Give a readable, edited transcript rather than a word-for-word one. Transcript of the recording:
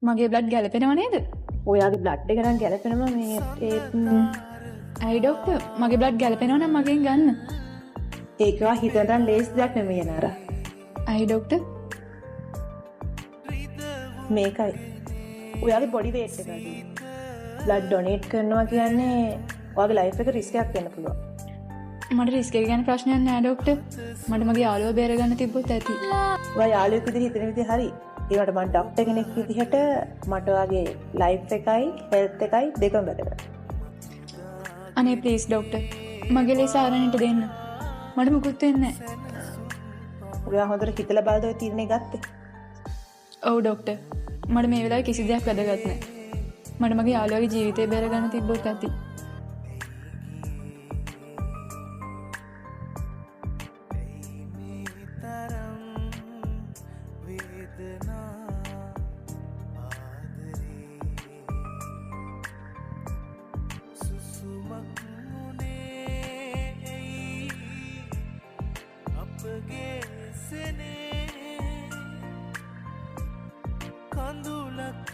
මගේ බ්ලඩ් ගැලපෙනව නේද? ඔයාගේ බ්ලඩ් එක නම් ගැලපෙනවා මේ ඇයි ඩොක්ටර් මගේ බ්ලඩ් ගැලපෙනව නම් මගෙන් ගන්න. ඒකවා හිතන ලේස් දෙයක් නෙමෙයි නේද? ඇයි ඩොක්ටර්? මේකයි. ඔයාගේ බොඩි වේට් එක අඩුයි. බ්ලඩ් ඩොනේට් කරනවා කියන්නේ ඔයාගේ ලයිෆ් එක රිස්ක් එකක් වෙන්න පුළුවන්. මට රිස්ක් එක ගැන ප්‍රශ්නයක් නෑ ඩොක්ටර්. මට මගේ යාළුවා බේරගන්න තිබ්බොත් ඇති. ඔයා යාළුවෙක් විදිහට හිතන විදිහ හරි. ඒකට මම ඩොක්ටර් කෙනෙක් විදිහට මට ඔයාගේ ලයිෆ් එකයි හෙල්ත් එකයි දෙකම වැදගත්. අනේ ප්ලීස් ඩොක්ටර්. මගේ ලේ සාරණයට දෙන්න. මට මුකුත් වෙන්නේ නෑ. ඔයා හොඳට හිතලා බලද්දී ඔය තීරණේ ගත්තේ. ඔව් ඩොක්ටර්. මට මේ වෙලාවේ කිසි දෙයක් වැදගත් නෑ. මට මගේ යාළුවාගේ ජීවිතේ බේරගන්න තිබ්බොත් ඇති. කඳුලක්